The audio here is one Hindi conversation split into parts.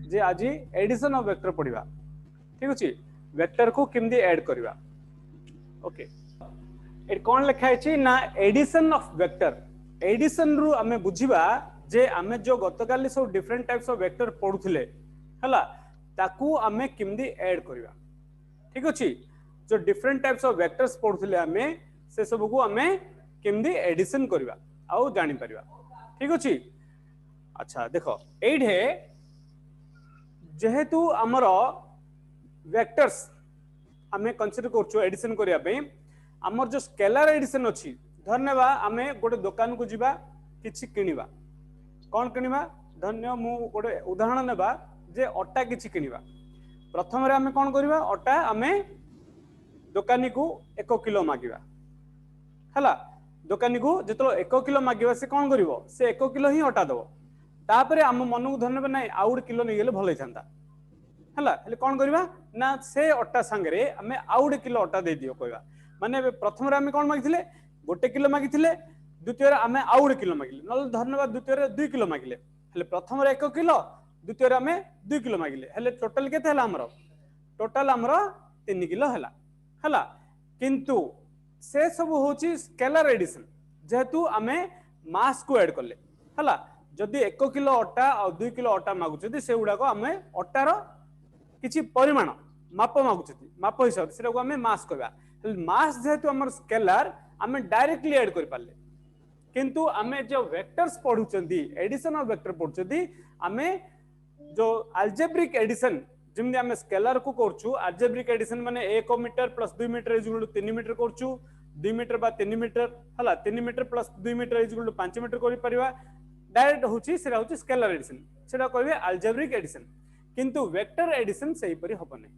जे आज एडिशन ऑफ वेक्टर पढ़िबा ठीक अछि वेक्टर को केमदी ऐड करबा ओके ए कोन लिखा है ना एडिशन ऑफ वेक्टर एडिशन रु हमें बुझिबा जे हमें जो गतकाली सब डिफरेंट टाइप्स ऑफ वेक्टर पढुथिले हला ताकू हमें केमदी ऐड करबा ठीक अछि जो डिफरेंट टाइप्स ऑफ वेक्टर्स पढुथिले हमें से सब को हमें केमदी एडिशन करबा आउ जानि परबा ठीक अछि अच्छा देखो एडे जेहेतु हमर वेक्टर्स हमें कंसीडर करछु एडिशन करिया पे हमर जो स्केलर एडिशन अछि धन्यवा हमें गोटे दुकान को जीवा किछि किनिबा कोन किनिबा धन्य मु गोटे उदाहरण नेबा जे अटा किछि किनिबा प्रथम रे हमें कोन करबा अटा हमें दुकानी को 1 किलो मागिबा हला दुकानी को जतो 1 किलो मागिबा से कोन करिवो से 1 किलो ही अटा दबो तापरे हम मन को धन्यवा नै आउड किलो नै गेले भलै थांता हला हेले कोन करबा ना से अटा संगे हमें आउड किलो अटा दे दियो कहबा माने प्रथम रे हमें कोन मागिथिले 1 किलो मागिथिले द्वितीय रे हमें आउड किलो मागिले नल धन्यवाद द्वितीय रे 2 किलो मागिले हेले प्रथम रे 1 किलो द्वितीय रे हमें 2 किलो मागिले हेले टोटल केते हला हमरो टोटल हमरो 3 किलो हला हला किंतु से सब होची स्केलर एडिशन जेहेतु हमें मास को ऐड करले हला जदी 1 किलो अटा और 2 किलो अटा मागु जदी से उडा को हमें अटार किछि परिमाण माप मागु छथि माप हिसाब से को हमें मास कहबा मास जेहेतु हमर स्केलर हमें डायरेक्टली ऐड कर पाले किंतु हमें जो वेक्टर्स पढुचंदी एडिशन ऑफ वेक्टर पढुचंदी हमें जो अलजेब्रिक एडिशन जिमने हमें स्केलर को करछु अलजेब्रिक एडिशन माने 1 metre plus 2 metre is equal to 3 metre करछु 2 मीटर बा 3 मीटर हला 3 metre plus 2 metre is equal to 5 metre करि परिबा डायरेक्ट होची सेरा होची स्केलर एडिशन सेरा कहबे अलजेब्रिक एडिशन किंतु वेक्टर एडिशन सही परि होबने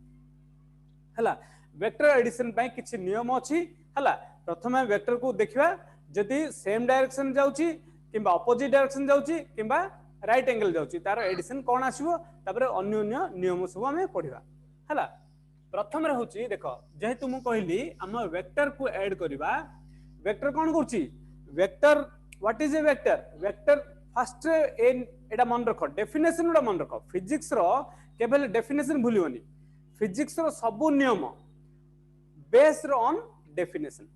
हला वेक्टर एडिशन पई किछि नियम अछि हला प्रथम वेक्टर को देखिबा जदी सेम डायरेक्शन जाउची किबा अपोजिट डायरेक्शन जाउची किबा राइट एंगल जाउची तार एडिशन कोन आसीबो तापर अन्य अन्य नियम सब हमें पढिबा हला प्रथम रे होची देखो जेहेतु मु कहली हम वेक्टर को ऐड करबा वेक्टर कोन करची vector what is a vector vector first एटा मन रखो डेफिनेशन उडा मन रखो फिजिक्स रो केवल डेफिनेशन भूलियोनी फिजिक्स रो सब नियम based on definition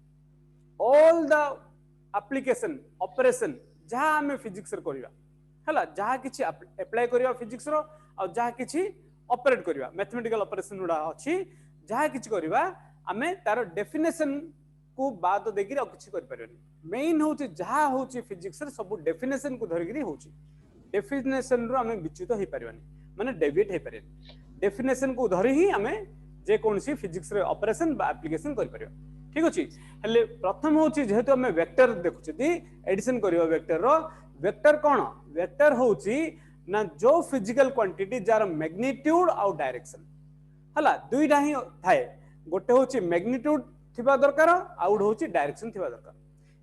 all the application operation जहां हमें फिजिक्स रो करबा हला जहां किछि अप्लाई करबा फिजिक्स रो और जहां किछि ऑपरेट करबा मैथमेटिकल ऑपरेशन उडा अछि जहां किछि करबा हमें तार डेफिनेशन को बाद देखि और किछि कर परबनी मेन होची जहां होची फिजिक्स रे सब डेफिनेशन को धरगिरी होची डेफिनेशन रो हमें विच्युत हो परबनी माने डेविएट हो परबनी डेफिनेशन को धरि ही हमें जे कोनसी फिजिक्स रे ऑपरेशन बा एप्लीकेशन कर परबा ठीक अछि हले प्रथम होची जेहेतु हमें वेक्टर देखुछती एडिशन करियो वेक्टर रो वेक्टर कोन वेक्टर होची ना जो फिजिकल क्वांटिटी जार मैग्नीट्यूड और डायरेक्शन हला दुईटा ही थाए गोटे होची मैग्नीट्यूड थिबा दरकार आउड होची डायरेक्शन थिबा दरकार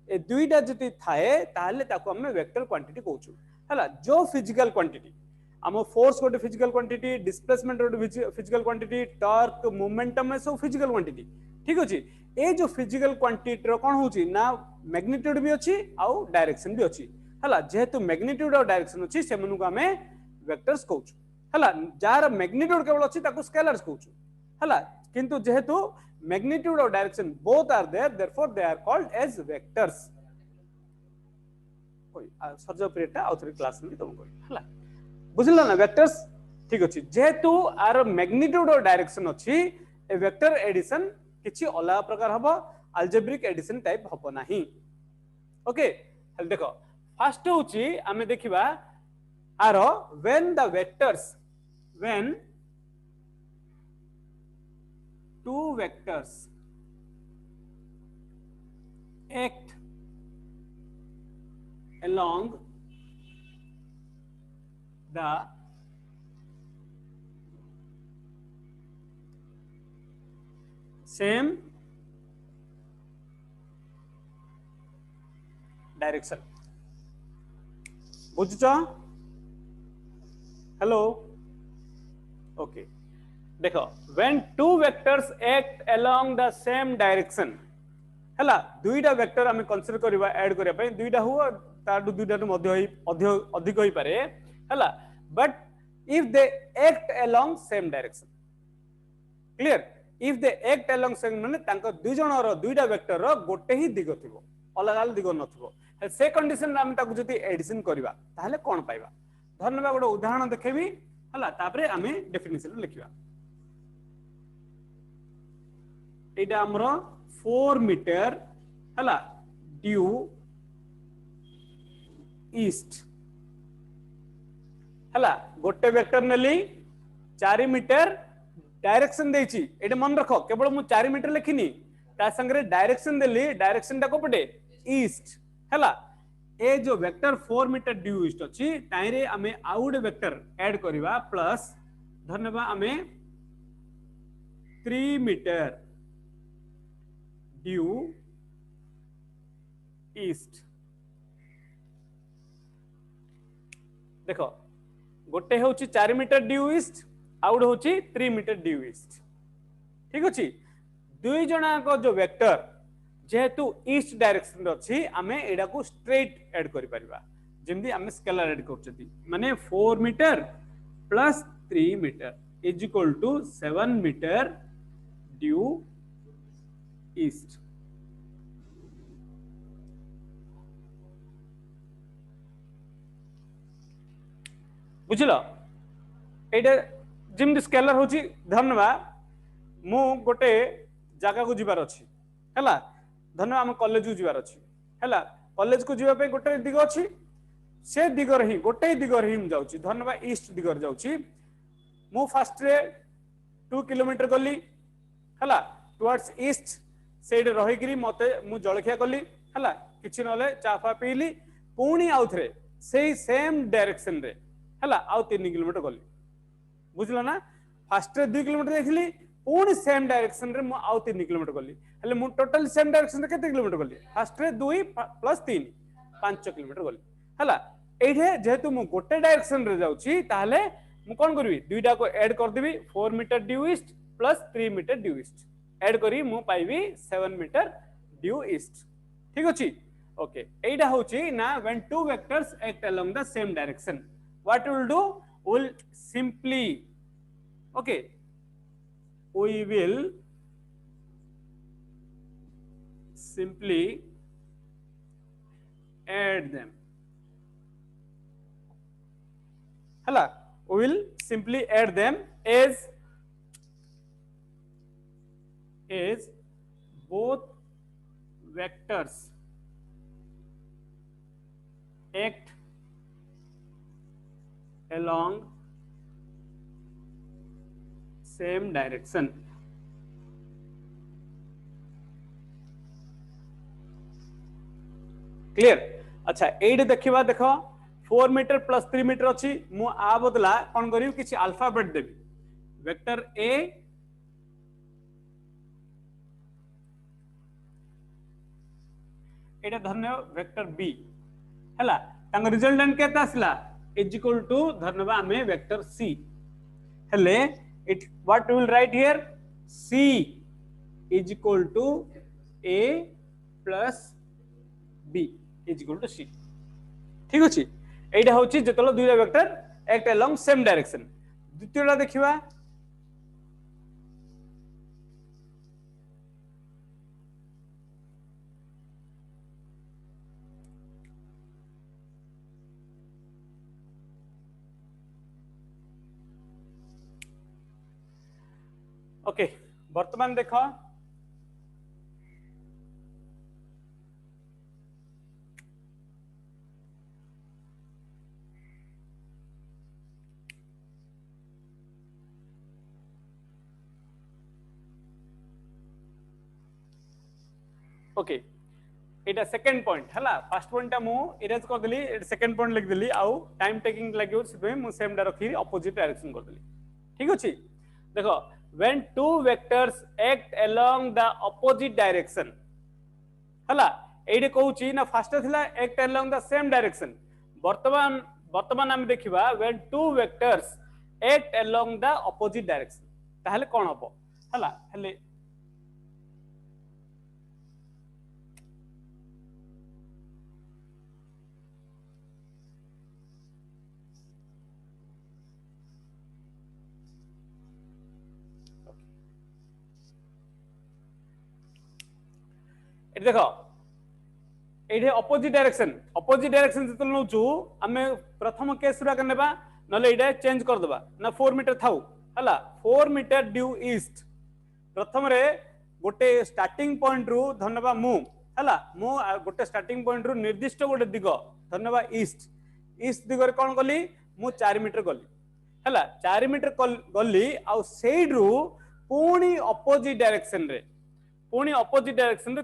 ए दुईटा जति थाए ताले ताको हमें वेक्टर क्वांटिटी कहउछु हला जो फिजिकल क्वांटिटी हम फोर्स गोटे फिजिकल क्वांटिटी डिस्प्लेसमेंट गोटे फिजिकल क्वांटिटी टॉर्क मोमेंटम सब फिजिकल क्वांटिटी ठीक अछि ए जो फिजिकल क्वांटिटी रो कोन होची ना मैग्नीट्यूड भी अछि आउ डायरेक्शन भी अछि हला जेहेतु मैग्नीट्यूड और डायरेक्शन अछि से मनु को हमें वेक्टर्स कहउछु हला जार मैग्नीट्यूड केवल अछि ताको स्केलर्स कहउछु हला किंतु जेहेतु मैग्नीट्यूड और direction both are there therefore they are called as vectors कोई सर्जो पीरियड आउथरी क्लास में तुम कोई हला बुझला ना वेक्टर्स ठीक अछि जेहेतु आर मैग्नीट्यूड और डायरेक्शन अछि ए वेक्टर एडिशन किछि अलग प्रकार हबो अलजेब्रिक एडिशन टाइप हबो नाही ओके हल देखो फर्स्ट होची हमें देखिबा आरो when the vectors when two vectors act along the same direction बुझुचा हेलो ओके देखो when two vectors act along the same direction हला दुईटा वेक्टर हमें कंसीडर करबा ऐड करबा पई दुईटा हो तार दुईटा मध्य अधिक होई पारे हला but if they act along same direction. Clear? If they act along same माने तांको दुई जणर दुईटा वेक्टर रो गोटे ही दिग थिबो अलग अलग दिग नथिबो से कंडीशन रे हम ताकू जति एडिशन करबा ताहले कोन पाइबा धन्यवाद गोटे उदाहरण देखेबी हला तापरे आमे डेफिनेशन लिखिबा एटा हमरो 4 मीटर हला ड्यू ईस्ट हला गोटे वेक्टर नेली 4 मीटर डायरेक्शन देछि एटा मन रखो केवल मु 4 मीटर लिखिनी ता संगे डायरेक्शन देली डायरेक्शन टा को पटे ईस्ट हला ए जो वेक्टर 4 मीटर ड्यू ईस्ट अछि ताइरे हमें आउट वेक्टर ऐड करबा प्लस धन्यवाद हमें 3 मीटर ड्यू ईस्ट देखो गोटे होची 4 मीटर ड्यू ईस्ट आउट होची 3 मीटर ड्यू ईस्ट ठीक अछि दुई जना को जो वेक्टर जेहेतु ईस्ट डायरेक्शन अछि हमें एडा को स्ट्रेट ऐड करि परिबा जेमदी हमें स्केलर ऐड करछती माने 4 metre plus 3 metre is equal to 7 metre due east बुझलो एडा जिमदी स्केलर होची धन्यवाद मु गोटे जगह को जिबार अछि हला धन्यवाद हम कॉलेज को जिबार अछि हला कॉलेज को जिबा पे गोटे दिग अछि से दिगर ही गोटे दिगर ही जाउची धन्यवाद ईस्ट दिगर जाउची मु फर्स्ट रे 2 किलोमीटर गली हला टुवर्ड्स ईस्ट सेड रही गिरी मते मु जळखिया गली हला किछि नले चाफा पीली पुणी आउथरे सेही सेम डायरेक्शन रे हला आउ 3 किलोमीटर गली बुझलो ना फर्स्ट रे 2 किलोमीटर देखली पुणी सेम डायरेक्शन रे मु आउ 3 किलोमीटर गली हले मु टोटल सेम डायरेक्शन रे केते किलोमीटर गली फर्स्ट रे 2 प्लस 3 5 किलोमीटर गली हला एठे जेहेतु मु गोटे डायरेक्शन रे जाउची ताहले मु कोन करबी दुईटा को ऐड कर देबी 4 metre due east plus 3 metre due east add करी मु पाइबी 7 मीटर ड्यू ईस्ट ठीक अछि ओके एटा होची ना when two vectors act along the same direction what we will do will simply okay we will simply add them hala we will simply add them as both vectors act along same direction clear अच्छा एड देखिबा देखो 4 मीटर प्लस 3 मीटर अछि मु आ बदला कोन करियो किछि अल्फाबेट देबी वेक्टर ए एटा धन्य वेक्टर बी हला तांग रिजल्टेंट केता आसला is equal to धन्यवाद हमें वेक्टर C हेले it what we will write here C is equal to A plus B is equal to C ठीक अछि एटा होछि जेतलो दुईटा vector act along same direction द्वितीयटा देखिबा ओके वर्तमान देख ओके एटा सेकंड पॉइंट हला फर्स्ट पॉइंट मु इरेज कर देली एटा सेकंड पॉइंट लिख देली आउ टाइम टेकिंग लागियो सिबे मु सेम डा रखी ऑपोजिट डायरेक्शन कर देली ठीक अछि देखो when two vectors act along the opposite direction हला एडे कहूची ना फर्स्ट थिला act along the same direction वर्तमान हम देखिबा when two vectors act along the opposite direction ताहले कोन हबो हला हले देखो ये अपोजिट डायरेक्शन जो नौचु आम प्रथम केस गुरा नेबा नले ये चेंज कर देबा ना 4 मीटर थाउ हला 4 मीटर ड्यू ईस्ट प्रथम रे गोटे स्टार्टिंग पॉइंट रु धन्यवाद मु हला मु गोटे स्टार्टिंग पॉइंट रु निर्दिष्ट गोटे दिग धन्यवाद ईस्ट दिग रे कोन गली मु 4 मीटर गली हला 4 मीटर गली आ सेड रु पुणी अपोजिट डायरेक्शन रे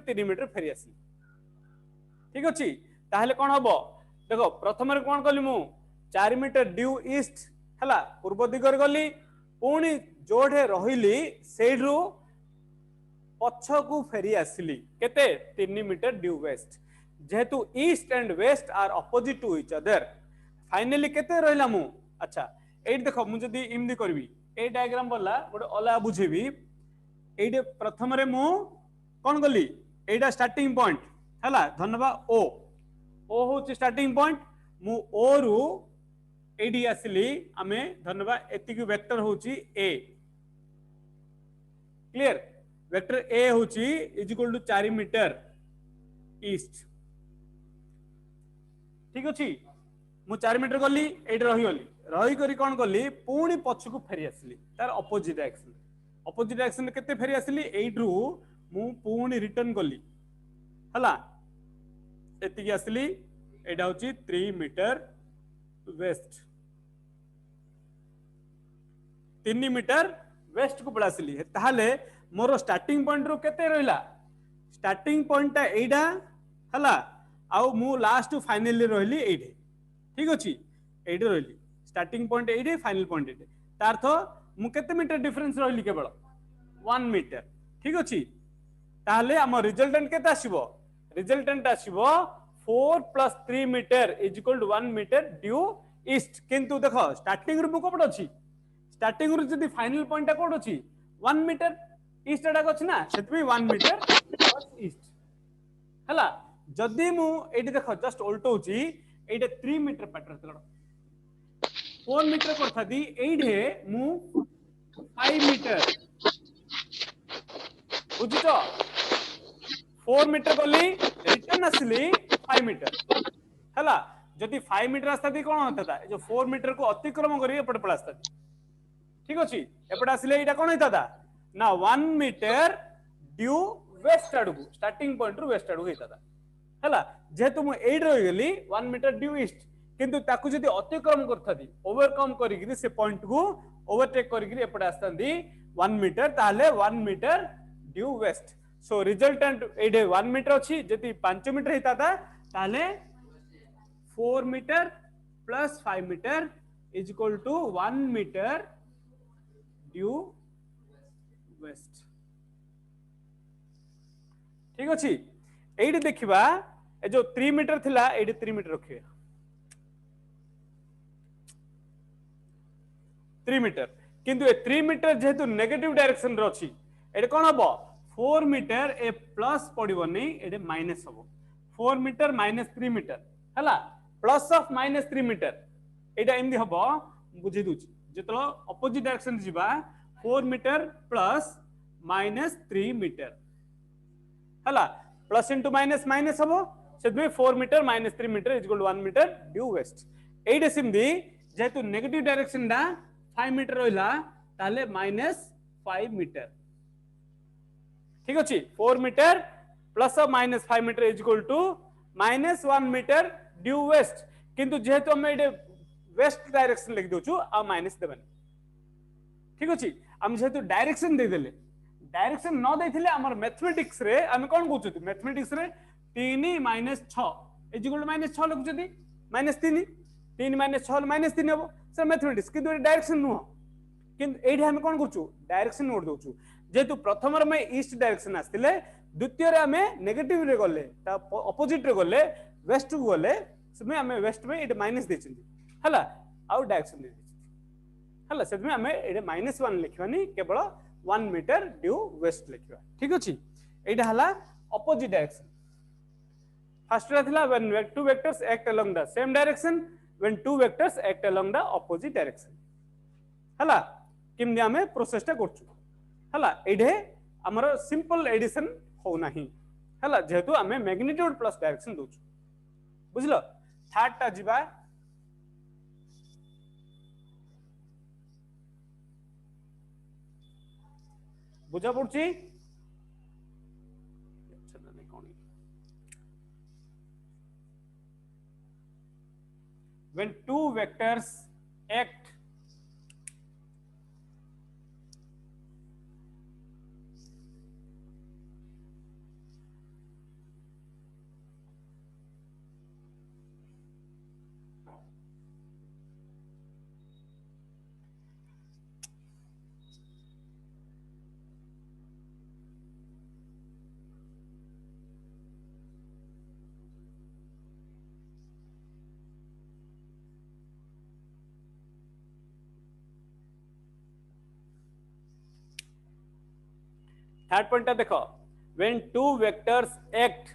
3 मीटर फेरी आसी ठीक अछि ताहले कोन हबो देखो प्रथम रे कोन गली मु 4 मीटर ड्यू ईस्ट हला पूर्व दिग रे गली पुणी जोड़े रहिली सेड रु पछ को फेरी आसिली केते 3 मीटर ड्यू वेस्ट जेहेतु east and west are opposite to each other finally केते रहला मु अच्छा एट देखो मु जदी इमदी करबी ए डायग्राम वाला गोटे अला बुझेबी एडे प्रथम रे मु कोन गली एडा स्टार्टिंग पॉइंट हला धन्यवाद ओ होची स्टार्टिंग पॉइंट मु ओ रु एडी आसिली आमे धन्यवाद एतिक वेक्टर होची ए क्लियर वेक्टर ए होची is equal to 4 metre east ठीक अछि मु 4 मीटर गली एडी रही करी कोन गली पुणी पछ को फेरी आसिली तार अपोजिट डायरेक्शन केते फेरी आसिली एड रु मु पुणी रिटर्न गली हला एतिक आसिली एडा होची 3 मीटर वेस्ट 3 मीटर वेस्ट को पळासिली ताहाले मोर स्टार्टिंग पॉइंट रो केते रहला स्टार्टिंग पॉइंट ता एडा हला आउ मु लास्ट फाइनली रहली एडे ठीक अछि एडे रहली स्टार्टिंग पॉइंट एडे फाइनल पॉइंट एडे तारथ मु केते मीटर डिफरेंस रहली केवल 1 मीटर ठीक अछि ताहाले हम रिजल्टेंट केते आसीबो रिजल्टेंट आसीबो 4 + 3 metre is equal to 1 metre due east किंतु देखो स्टार्टिंग रु कोपड अछि स्टार्टिंग रु जदी फाइनल पॉइंट कोड अछि 1 मीटर ईस्ट अडा अछि ना सेतबी 1 मीटर ईस्ट हला जदी मु एडी देखो जस्ट उल्टो अछि एडे 3 मीटर पैटर्न तलड 4 मीटर करथा दी एडे मु 5 मीटर बुझितो 4 मीटर गली रिटर्न आसली 5 मीटर हला जदी 5 मीटर आस्ता दी कोन होता था जो 4 मीटर को अतिक्रम करी एपटे पळ आस्ता ठीक अछि एपटे आसले एटा कोन होता था ना 1 मीटर ड्यू वेस्ट आडू स्टार्टिंग पॉइंट रु वेस्ट आडू होता था हला जेतु मु एड रहि गेली 1 मीटर ड्यू ईस्ट किंतु ताकू जदी अतिक्रम करथा दी ओवरकम करी गिरी से पॉइंट को ओवरटेक करी गिरी एपटे आस्ता दी 1 मीटर ताले 1 metre due west so resultant एडे 1 मीटर अछि जदी 5 मीटर हेता था ताले 4 metre plus 5 metre is equal to 1 metre due west ठीक अछि एडी देखिबा ए जो 3 मीटर थिला एडी 3 मीटर रखिए 3 मीटर किंतु ए 3 मीटर जेहेतु नेगेटिव डायरेक्शन रो अछि एडी कोन हबो 4 मीटर ए प्लस पड़िबनी एडे माइनस हबो 4 मीटर माइनस 3 मीटर हला प्लस ऑफ माइनस 3 मीटर एडा एमदी हबो बुझी दुची जेतलो अपोजिट डायरेक्शन जिबा 4 मीटर प्लस माइनस 3 मीटर हला प्लस इनटू माइनस माइनस हबो सेदमे 4 metre minus 3 metre is equal to 1 metre due west एडे सिमदी जेतु नेगेटिव डायरेक्शन दा 5 मीटर रहिला ताले माइनस 5 मीटर ठीक अछि 4 metre plus of minus 5 metre is equal to minus 1 metre due west किंतु जेहेतु हम एडे वेस्ट डायरेक्शन लिख दोछु आ माइनस देबन ठीक अछि हम जेहेतु डायरेक्शन दे देले डायरेक्शन न देथिले हमर मैथमेटिक्स रे हम कोन कहउछु मैथमेटिक्स रे 3 - 6 इज इक्वल टू -6 लिख जदी -3 3 - 6 -3 हबो सर मैथमेटिक्स किंतु डायरेक्शन नु किंतु एठी हम कोन करछु डायरेक्शन नोट दोछु जेतु प्रथम रे ईस्ट डायरेक्शन आस्तिले द्वितीय रे हमें नेगेटिव रे गले ता अपोजिट रे गले वेस्ट को गले समय हमें वेस्ट में एटे माइनस देछंती हला आउ डायरेक्शन दे देछंती हला सेमे हमें एटे -1 लिखवानी केवल 1 मीटर ड्यू वेस्ट लिखवा ठीक अछि एटा हला अपोजिट डायरेक्शन फर्स्ट रा थिला when two vectors act along the same direction when two vectors act along the opposite direction हला किमदि हमें प्रोसेस टा करछु हला एडे हमर सिंपल एडिशन हो नाही हला जेहेतु आमे मैग्नीट्यूड प्लस डायरेक्शन दोछु बुझलो थर्ड टा जिबा बुझा पड़छि when two vectors act third point देखो when two vectors act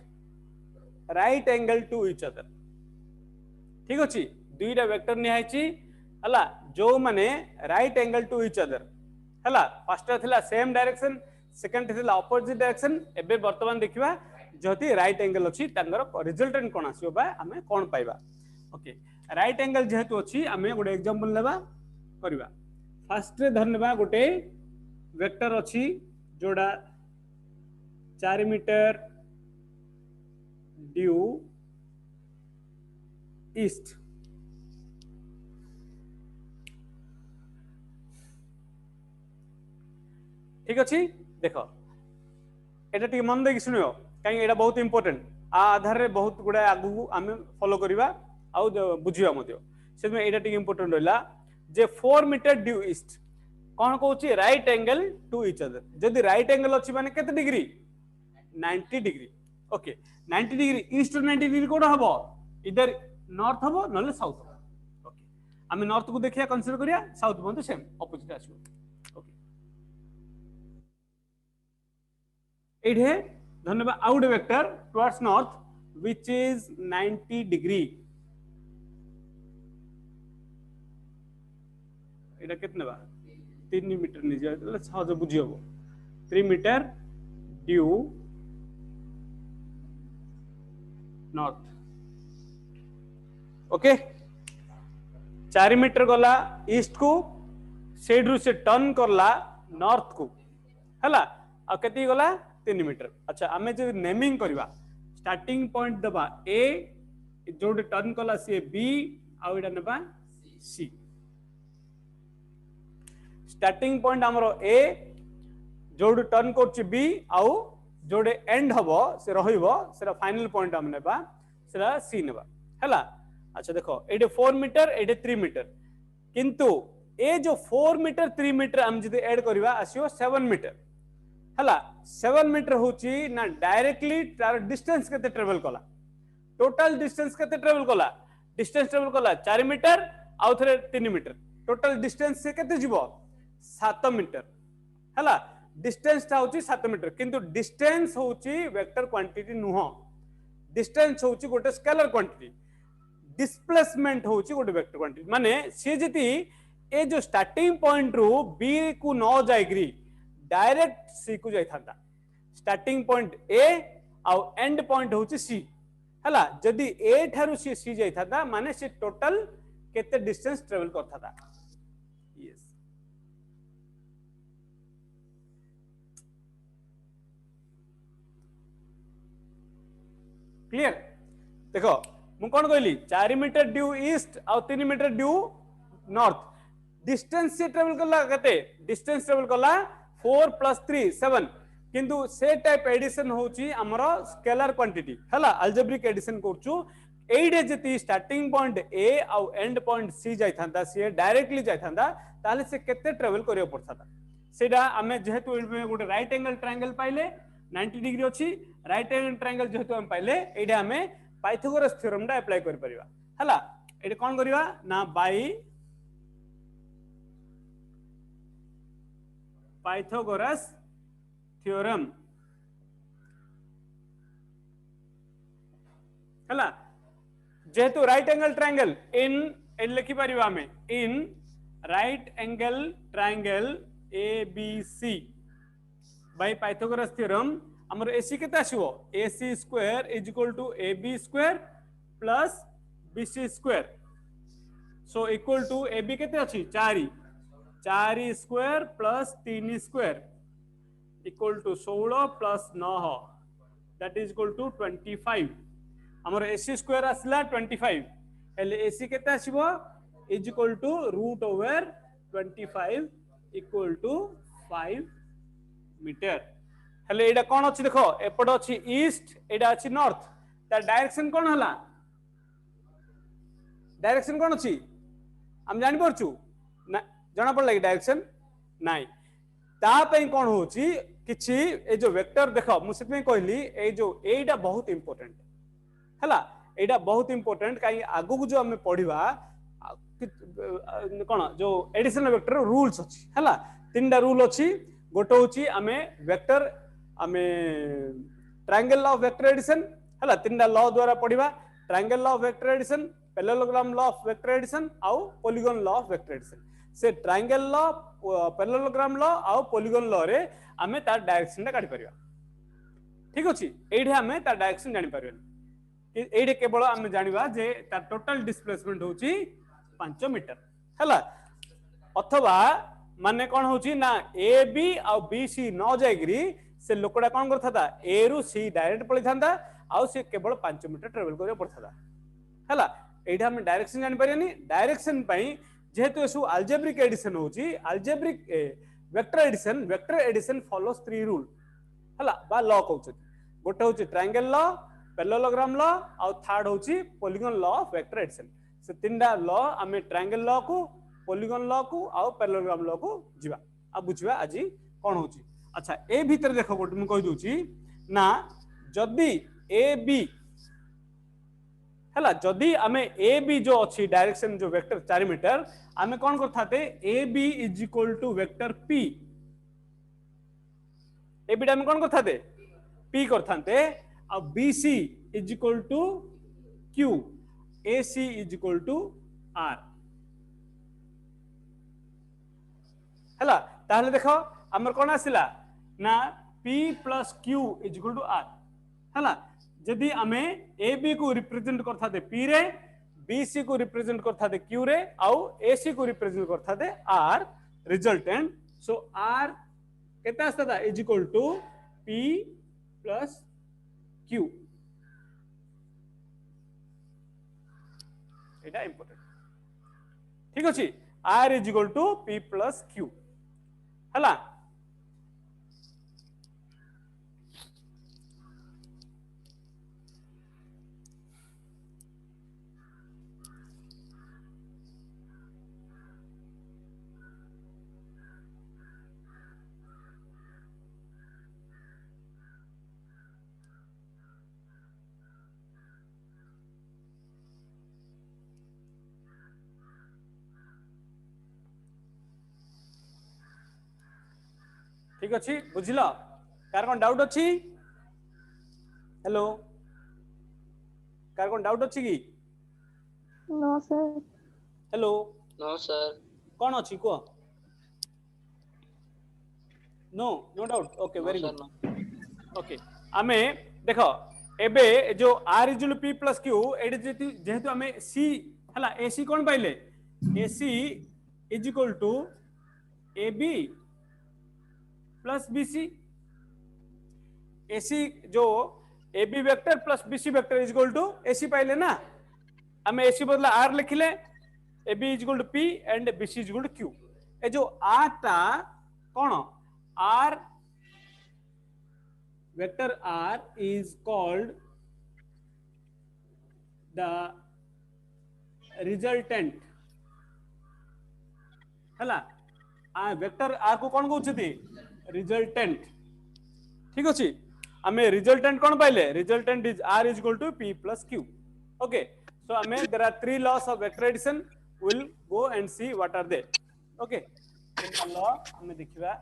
right angle to each other ठीक अछि दुईटा वेक्टर निहाइची हला जो माने right angle to each other हला फर्स्ट थिला सेम डायरेक्शन सेकंड थिला ऑपोजिट डायरेक्शन एबे वर्तमान देखिबा जति राइट एंगल अछि तांगर रिजल्टेंट कोन आसीबा बा हमें कोन पाइबा ओके राइट एंगल जेहेतु अछि हमें गोटे एग्जांपल लेबा करबा फर्स्ट रे धरनेबा गोटे वेक्टर अछि जोड़ा 4 मीटर ड्यू ईस्ट ठीक अच्छी देख एटा टिके मन देकी सुनियो कहीं एटा बहुत इंपोर्टेंट आ आधार रे बहुत गुडा आगु आमे फॉलो करबा आ बुझिबा मध्य से में एटा टिके इंपोर्टेंट रहला जे 4 मीटर ड्यू ईस्ट कोन कहूची right angle to each other जदी राइट एंगल अछि माने केते degree 90 degree okay 90 degree east 90 degree कोड हबो इधर नॉर्थ हबो नले साउथ हबो ओके आमे नॉर्थ को देखिया कंसीडर करिया साउथ बंतु सेम ऑपोजिट आछो ओके एठे धन्यवाद out vector towards north which is 90 degree एटा कितने बा 3 मीटर नि जाय सहज बुझी हबो 3 metre due north okay 4 metre गला ईस्ट को सेड्रु से टर्न करला नॉर्थ को हला आ केती गला 3 मीटर अच्छा आमे जे नेमिंग करबा स्टार्टिंग पॉइंट दबा ए जोड टर्न कला सी बी आ एडा नबा सी स्टार्टिंग पॉइंट हमरो ए जोड टर्न करछि बी आ जोडे एंड हबो से रहिबो सेरा फाइनल पॉइंट हम नेबा सेरा सी नेबा हला अच्छा देखो एडे 4 मीटर एडे 3 मीटर किंतु ए जो 4 मीटर 3 मीटर हम जदि ऐड करबा आसियो 7 मीटर हला 7 मीटर होची ना डायरेक्टली तार डिस्टेंस केते ट्रेवल कला टोटल डिस्टेंस केते ट्रेवल कला डिस्टेंस ट्रेवल कला 4 मीटर आउ थरे 3 मीटर टोटल डिस्टेंस से केते जीवो 7 मीटर हला डिस्टेंस ता होची 7 मीटर किंतु डिस्टेंस होची वेक्टर क्वांटिटी नुहो डिस्टेंस होची गोटे स्केलर क्वांटिटी डिस्प्लेसमेंट होची गोटे वेक्टर क्वांटिटी माने से जति ए जो स्टार्टिंग पॉइंट रो बी को न जायग्री डायरेक्ट सी को जाय थांता स्टार्टिंग पॉइंट ए आ एंड पॉइंट होची सी हला जदी ए थारु सी जाय थांता माने से टोटल केते डिस्टेंस ट्रेवल करथा था यस क्लियर देखो मु कोन कहली 4 मीटर ड्यू ईस्ट आ 3 मीटर ड्यू नॉर्थ डिस्टेंस से ट्रेवल करला कते डिस्टेंस ट्रेवल करला 4 + 3 7 किंतु से टाइप एडिशन होची हमरो स्केलर क्वांटिटी हला अलजेब्रिक एडिशन करछु एडे जति स्टार्टिंग पॉइंट ए आ एंड पॉइंट सी जाय थांता सी डायरेक्टली जाय थांता ताले से केते ट्रेवल करियो पड़थाता सेडा हमें जेहेतु गोटे राइट एंगल ट्रायंगल पाइले 90 डिग्री अछि राइट एंगल ट्रायंगल जेहेतु हम पाइले एडा हमें पाइथागोरस थ्योरम डा अप्लाई कर परिबा हला एडे कोन करिवा ना बाय पाइथागोरस थ्योरम हला जेहेतु राइट एंगल ट्रायंगल इन एन लिखि परिबा हमें in right angle triangle A B C by Pythagoras theorem हमर एसी केते आसीबो AC square is equal to AB square plus BC square so equal to AB केते अछि 4 4 square plus 3 square equal to 16 plus 9 that is equal to 25 हमर एसी स्क्वायर आसला 25 हेले एसी केते आसीबो is equal to root over 25 equal to 5 metre हेले एडा कोन अछि देखो एपड अछि ईस्ट एडा अछि नॉर्थ ता डायरेक्शन कोन हला डायरेक्शन कोन अछि हम जानि परछु ना जाना पड़ला कि डायरेक्शन नाही ता पई कोन होची किछि ए जो वेक्टर देखो मु सेते कहली ए जो एटा बहुत इंपोर्टेंट हला एटा बहुत इंपोर्टेंट काई आगु को जो हमें पढिबा कोन जो एडिशन वेक्टर रूल्स अछि हला तीनटा रूल अछि गोटो होची हमें वेक्टर हमें triangle law of vector addition हला तीनटा लॉ द्वारा पढिबा triangle law of vector addition parallelogram law of vector addition आउ polygon law of vector addition से ट्रायंगल लॉ पैरेललोग्राम लॉ आउ पॉलीगॉन लॉ रे हमें तार डायरेक्शन ता काढी परिबा ठीक अछि एठी हमें तार डायरेक्शन जानि परिबा एठी केवल हमें जानिबा जे तार टोटल डिस्प्लेसमेंट होची 5 मीटर हला अथवा माने कोन होची ना ए बी आ बी सी न जायगिरी से लोकड़ा कोन करथाता ए रु सी डायरेक्ट पळि थांदा आ से केवल 5 मीटर ट्रैवल करे पड़थाता हला एठी हम डायरेक्शन जानि परियानी डायरेक्शन पई जेहेतु एसु अलजेब्रिक एडिशन होची algebraic vector addition follows 3 rule हला बा लॉ कहउछ गोटे होची ट्रायंगल लॉ पैरेललोग्राम लॉ आ थर्ड होची polygon law of vector addition से तीनटा लॉ हमें ट्रायंगल लॉ को पॉलीगॉन लॉ को आ पैरेललोग्राम लॉ को जिबा आ बुझिबा आजी कोन होची अच्छा ए भीतर देखो गोटे मु कहि दोची ना जदी ए बी हला जदी हमें ए बी जो अच्छी डायरेक्शन जो वेक्टर 4 मीटर हमें कौन करथाते A B is equal to vector P A B हमें कौन करथाते पी करथाते आ B C is equal to Q A C is equal to R हला ताहले देखो हमर कौन आसिला ना P plus Q is equal to R हला जदि हमें ए बी को रिप्रेजेंट करथाते पी रे बी सी को रिप्रेजेंट करथाते क्यू रे आउ ए सी को रिप्रेजेंट करथाते आर रिजल्टेंट सो आर केता आस्ता is equal to P plus Q एटा इंपोर्टेंट ठीक अछि R is equal to P plus Q हला ठीक अच्छी बुझल कार कौन डाउट अच्छी हेलो कार कौन डाउट अच्छी की no sir hello no sir कौन अच्छी को no no doubt okay very good okay आमे देखो एबे जो R equal P plus Q एडी जेहेतु आमे सी हला एसी कौन पाइले AC is equal to A B plus BC AC जो A B vector plus BC vector is equal to AC पाइले ना हमें एसी बदला आर लिखिले A B is equal to P and BC is equal to Q ए जो आर टा कौन R vector R is called the resultant हला वेक्टर आर को कौन कहउछथि रिजल्टेंट ठीक अछि हमें रिजल्टेंट कौन पाइले resultant is R is equal to P plus Q okay so हमें there are 3 laws of vector addition will go and see what are they okay law हमें देखिबा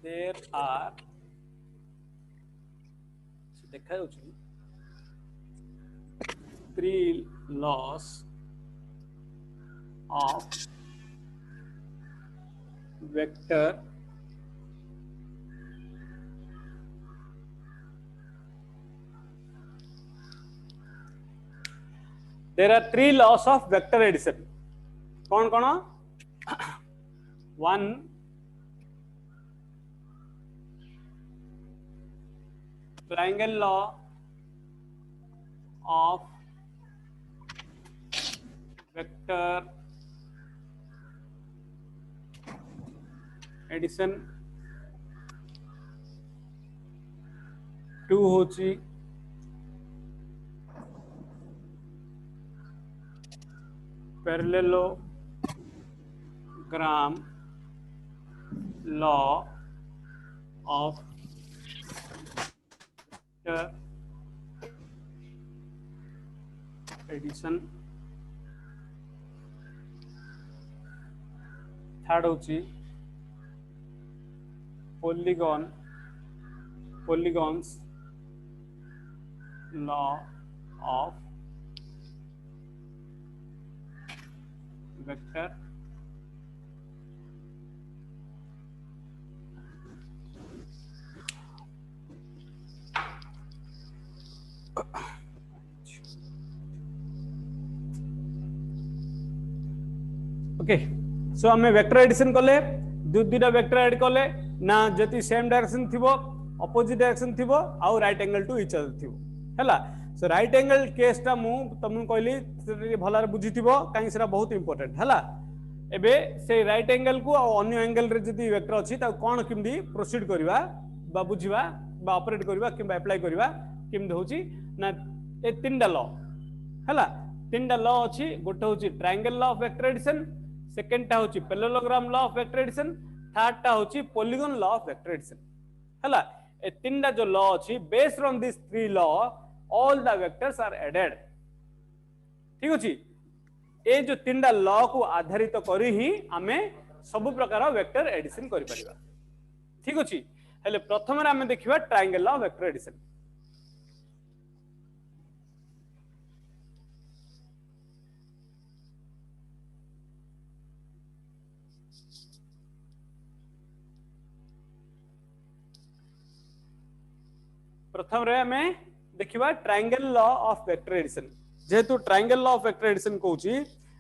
there are देखा जाउछि 3 laws of vector there are 3 laws of vector addition कौन कौन one triangle law of vector addition 2 होची parallelogram law of vector addition third होची polygons law of vector okay so हमें वेक्टर एडिशन कले दुईटा वेक्टर ऐड कले ना जति सेम डायरेक्शन थिबो अपोजिट डायरेक्शन थिबो आउ right angle to each other थिबो हैला सो राइट एंगल केस टा मु तुम कहली भलार बुझिथिबो काई सेरा बहुत इंपोर्टेंट हैला एबे से राइट एंगल को अन्य एंगल रे जति वेक्टर अछि ता कोन किमदी प्रोसीड करबा बा बुझिबा बा ऑपरेट करबा किबा अप्लाई करबा किमदी होची ना ए तीनटा लॉ हैला तीनटा लॉ अछि गोटे होची triangle law of vector addition second टा होची parallelogram law of vector addition third टा होची polygon law of vector addition हैला ए तीनटा जो लॉ अछि based on this three law all the vectors are added ठीक अछि ए जो तीनटा लॉ को आधारित करी ही हमें सब प्रकार वेक्टर एडिशन करि परिबा ठीक अछि हेले प्रथम रे हमें देखिबा triangle law of vector addition प्रथम रे हमें देखिबा triangle law of vector addition जेतु triangle law of vector addition कहूची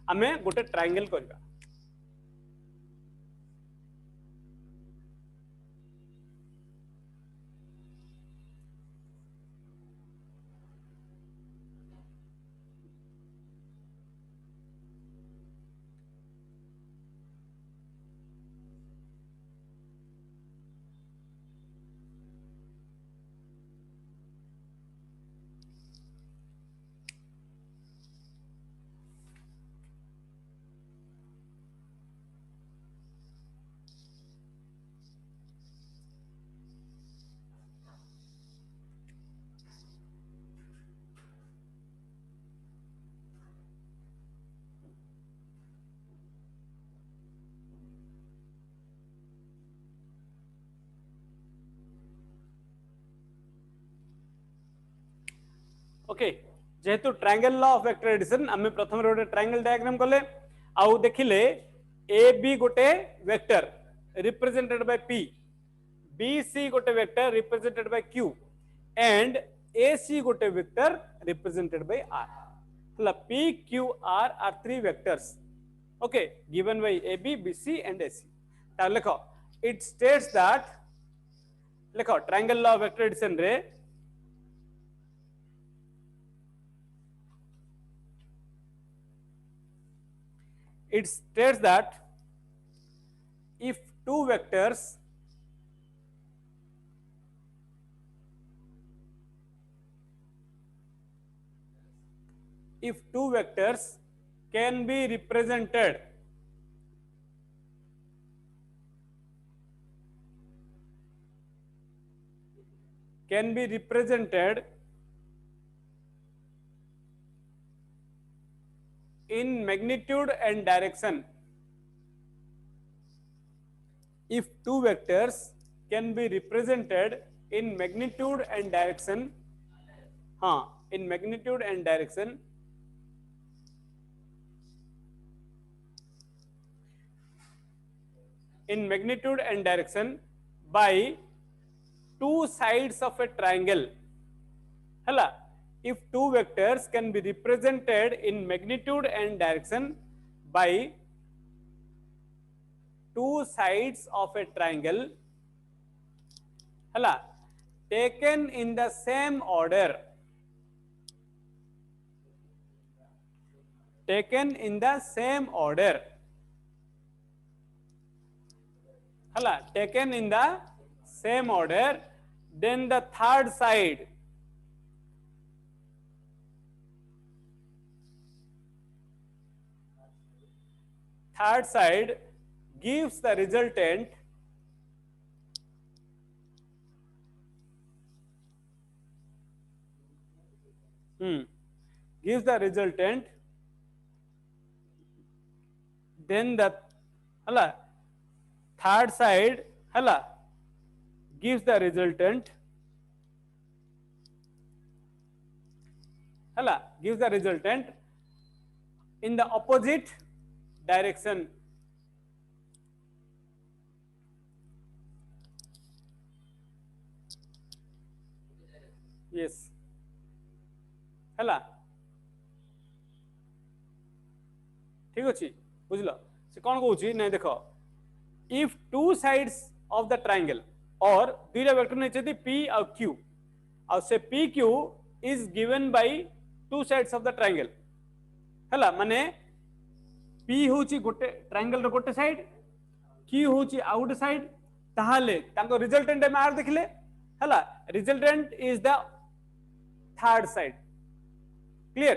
हमें गोटे ट्रायंगल करबा ओके जेहेतु triangle law of vector addition हमें प्रथम रे गोटे ट्रायंगल डायग्राम कले आउ देखिले ए बी गोटे vector represented by P B C गोटे vector represented by Q and A C गोटे वेक्टर रिप्रेजेंटेड बाय आर मतलब P Q R are three vectors okay given by A B B C and A C ता लिखो इट स्टेट्स दैट लिखो triangle law of vector addition रे it states that if two vectors can be represented in magnitude and direction if two vectors can be represented in magnitude and direction. In magnitude and direction. In magnitude and direction by two sides of a triangle. Hala, if two vectors can be represented in magnitude and direction by two sides of a triangle, hala, taken in the same order, taken in the same order, hala, taken in the same order, then the third side gives the resultant then the third side gives the resultant in the opposite direction. Yes. हला ठीक अच्छी बुझल से कौन कहूँ ना देख if two sides of the triangle और दुईटा वेक्टर नहीं पी और क्यू और से P Q is given by two sides of the triangle हला माने पी होची गोटे ट्रायंगल रो गोटे साइड क्यू होची आउट साइड ताहाले तांको रिजल्टेंट में आर देखले हला resultant is the third side clear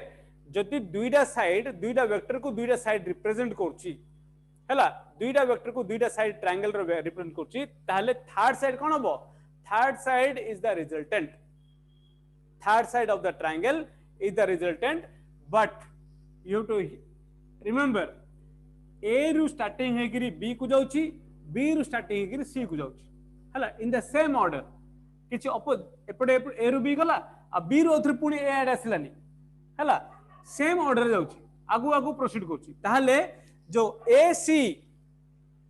जदि दुईटा साइड दुईटा वेक्टर को दुईटा साइड रिप्रेजेंट करछि हला दुईटा वेक्टर को दुईटा साइड ट्रायंगल रो रिप्रेजेंट करछि ताहाले थर्ड साइड कोन हबो third side is the resultant third side of the triangle is the resultant but you have to remember A रु स्टार्टिंग है गिरी बी को जाउछि बी रु स्टार्टिंग है गिरी सी को जाउछि हला इन द सेम ऑर्डर किछि एपटे ए रु बी गला आ बी रु ओथरे पुनी ए ऐड आसिलानी हला सेम ऑर्डर जाउछि आगु आगु प्रोसीड करछि ताहाले जो ए सी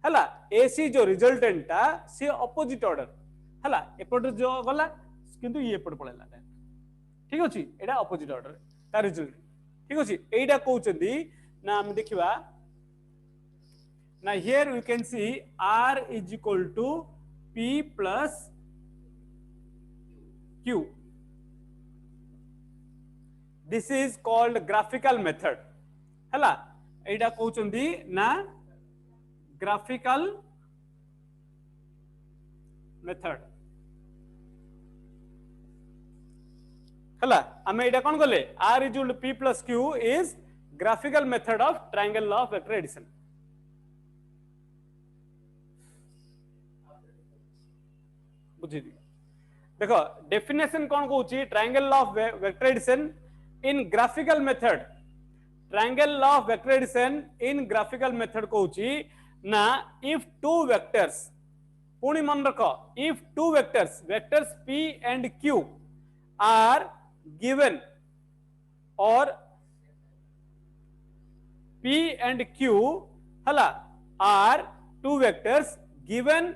हला ए सी जो रिजल्टेंट ता से ऑपोजिट ऑर्डर हला एपटे जो गला किंतु ये एपटे पळेला ठीक अछि एडा ऑपोजिट ऑर्डर ता रिजल्ट ठीक अछि एडा कहउछंदी ना हम देखिबा now here we can see r is equal to p plus q. This is called graphical method hela एटा कहउछंदी ना graphical method हला हमें एटा कोन गले r is equal to p plus q is graphical method of triangle law of vector addition. बुझी देखो डेफिनेशन कौन कहूची triangle law of vector addition in graphical method triangle law of vector addition in graphical method कहूची ना इफ टू वेक्टर्स पुणी मन रख if two vectors vectors p and q are given or p and q हला are two vectors given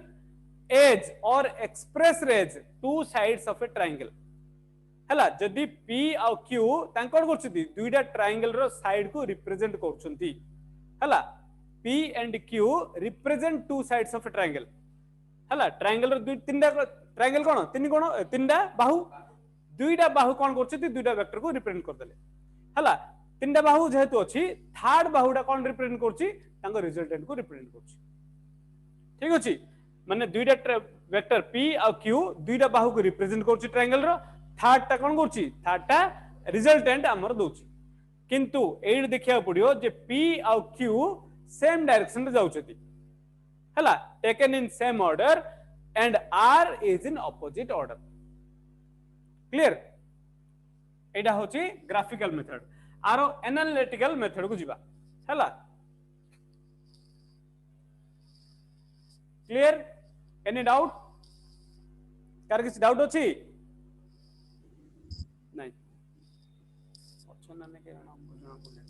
as or express as two sides of a triangle हला जदी p और q तां कोन करछथि दुईटा ट्रायंगल रो साइड को रिप्रेजेंट करछथि हला p and q represent to sides of a triangle हला ट्रायंगल रो दुई तीनटा ट्रायंगल कोन तीनटा बाहु दुईटा बाहु कोन करछथि दुईटा वेक्टर को रिप्रेजेंट कर देले हला तीनटा बाहु जेहेतु अछि थर्ड बाहुडा कोन रिप्रेजेंट करछि तांको रिजल्टेंट को रिप्रेजेंट करछि ठीक अछि माने दुईटा वेक्टर p और q दुईटा बाहु को रिप्रेजेंट करछि ट्रायंगल रो थर्ड ता कोन करछि थर्ड ता रिजल्टेंट हमर दोछि किंतु एइ देखिया पड़ियो जे p और q सेम डायरेक्शन रे जाउछथि हला taken in same order and r is in opposite order clear एटा होछि ग्राफिकल मेथड आरो एनालिटिकल मेथड को जिबा हला क्लियर एनी डाउट कार किसी डाउट अछि नहीं ऑप्शन ना के ना बुझना पड़े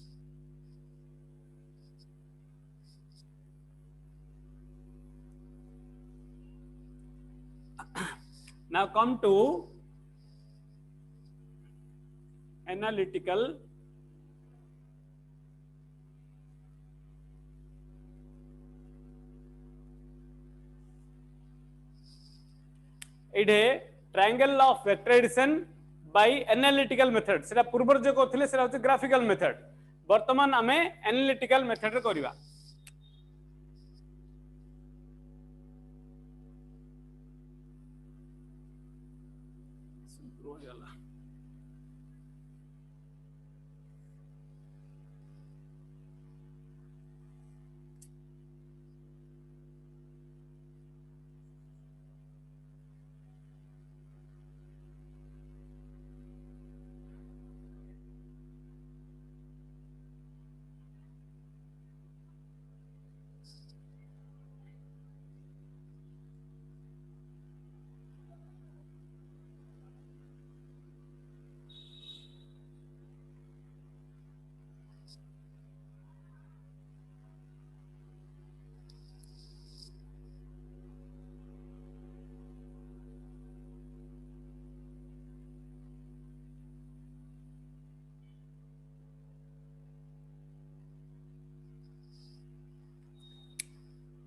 now come to analytical triangle of vector addition by analytical method सेटा पूर्वर जो करथिले सेटा होछि ग्राफिकल मेथड वर्तमान आमे एनालिटिकल मेथड रे करिवा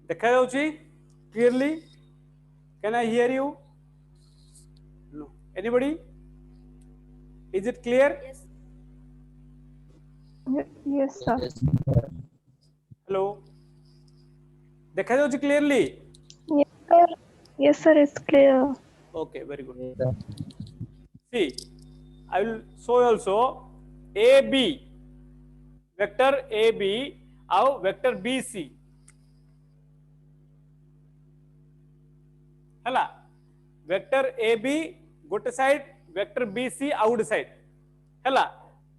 देखा जाउची clearly can I hear you no anybody is it clear Yes, sir. Hello देखा जाउची clearly Yes, sir. Yes, sir. It's clear. okay very good see I will show also ab vector ab ଆଉ vector bc हला वेक्टर ए बी गोटे side vector B C out side हला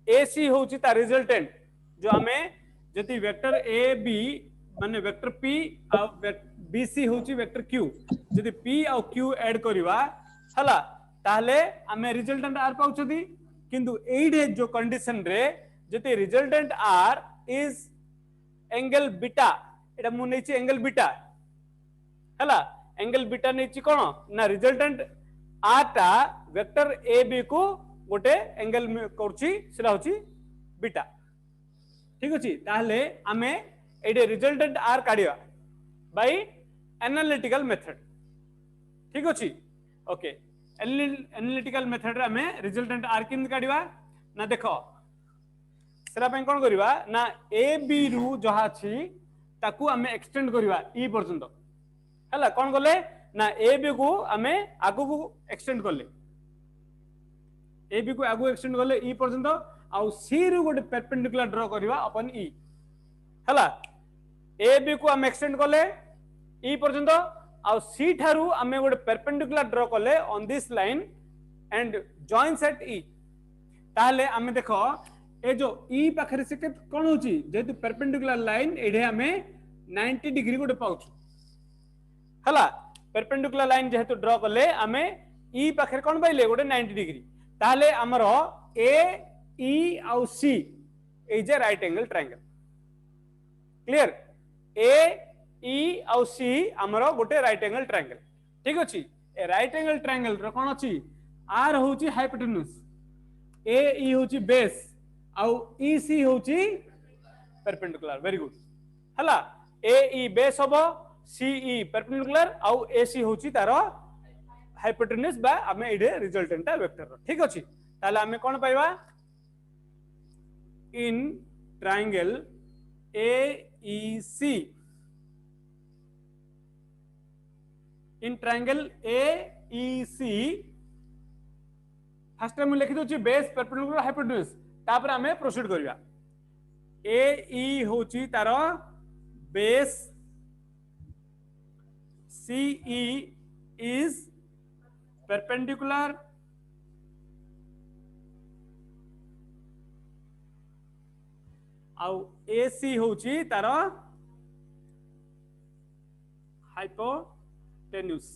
ए सी होची ता रिजल्टेंट जो हमें जति वेक्टर ए बी माने वेक्टर पी आ बी सी होची वेक्टर क्यू जति पी आ क्यू ऐड करबा हला ताहले हमें रिजल्टेंट आर पाउछदी किंतु एइडे जो कंडीशन रे जति resultant R is angle beta एटा मु नैछि एंगल बीटा हला एंगल बीटा नेछि कोन ना रिजल्टेंट आर टा वेक्टर ए बी को गोटे एंगल करछि सेला होछि बीटा ठीक अछि ताहले हमें एडे रिजल्टेंट आर काढिया बाय एनालिटिकल मेथड ठीक अछि ओके एनालिटिकल मेथड रे हमें रिजल्टेंट आर किन काढिवा ना देखो सेला पे कोन करबा ना ए बी रु जहा छी ताकू हमें एक्सटेंड करबा ई पर्यंत हला कोन गले ना ए बी को हमें आगु को एक्सटेंड करले ए बी को आगु एक्सटेंड करले ई पर्यंत आ सी रु गोटे परपेंडिकुलर ड्रा करबा अपन ई हला ए बी को हम एक्सटेंड करले ई पर्यंत आ सी थारु हमें गोटे परपेंडिकुलर ड्रा करले on this line and joins at E ताहले हमें देखो ए जो ई पाखरे से कोन होची जेतु परपेंडिकुलर लाइन एढे हमें 90 डिग्री गोटे पाउछु हला परपेंडिकुलर लाइन जेहेतु ड्रा करले हमें ई पाखरे कोन पाइले गोटे 90 डिग्री ताहले हमरो ए ई आउ C is a right angle triangle clear A E आउ सी हमरो गोटे राइट एंगल ट्रायंगल ठीक अछि ए राइट एंगल ट्रायंगल रो कोन अछि आर होची हाइपोटेन्यूज ए ई होची बेस आउ ई सी होची परपेंडिकुलर वेरी गुड हला ए ई बेस होबो सीई परपेंडिकुलर आउ एसी होची तारो हाइपोटेन्यूज बा हमें इडे रिजल्टेंट वेक्टर ठीक अछि ताले हमें कोन पाइबा in triangle AEC in triangle AEC first time लिखि दोची बेस परपेंडिकुलर हाइपोटेन्यूज तापर हमें प्रोसीड करिया AE होची तारो बेस CE is perpendicular आउ AC होची तारो हाइपोटेन्यूज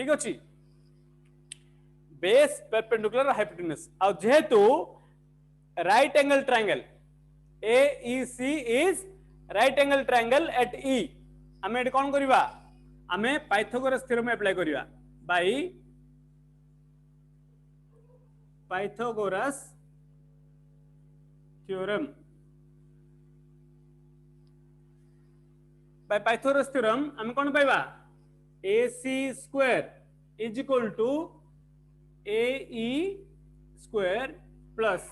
ठीक अछि बेस परपेंडिकुलर हाइपोटेन्यूज आ जेहेतु right angle triangle AEC is right angle triangle eight E आमे एटी कोन करबा आमे पाइथागोरस थ्योरम अप्लाई करबा bye Pythagoras theorem by Pythagoras theorem आमे कोन पाइबा AC square is equal to AE square plus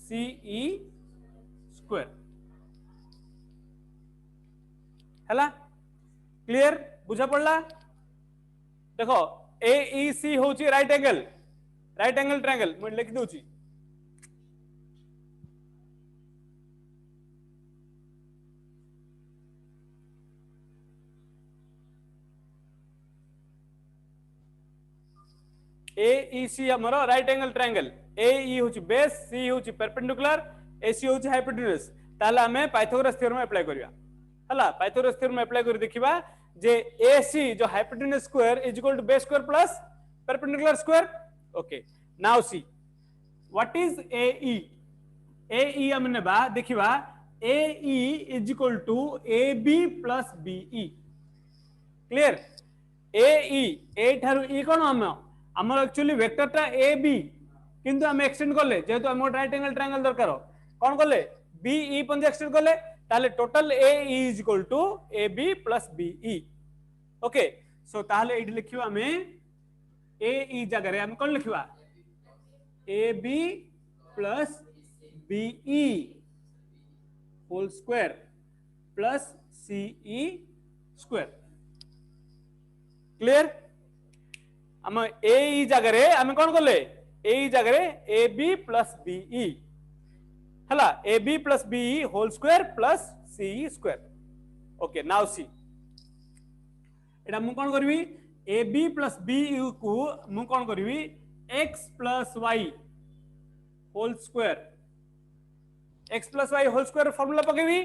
CE square हला क्लियर बुझा पड़ला देखो AEC होची राइट एंगल ट्रायंगल मैं लिख दूची AEC हमरो राइट एंगल ट्रायंगल AE होची बेस C होची परपेंडिकुलर AC होची हाइपोटेन्यूज ताला हमें पाइथागोरस थ्योरम अप्लाई करिया हला पाइथागोरस थ्योरम अप्लाई करि देखिबा जे AC जो hypotenuse square is equal to base square plus perpendicular square okay now see what is AE हमने बा देखिबा AE is equal to AB plus BE clear AE A थारु E कोन हमर एक्चुअली वेक्टरटा AB किंतु हम एक्सटेंड करले जेहेतु हम राइट एंगल ट्रायंगल दरकार कोन करले BE पंजे एक्सटेंड करले ताले total AE is equal to AB plus BE okay so ताले एडी लिखिबा हमें AE जगह रे हम कोन लिखिबा AB plus BE whole square plus CE square clear हम AE जगह रे हम कोन करले AE जगह रे AB प्लस BE हला AB plus BE whole square plus CE square okay now see एटा मु कोन करबी AB प्लस BE को मु कोन करबी x plus y whole square x plus y whole square formula पकेबी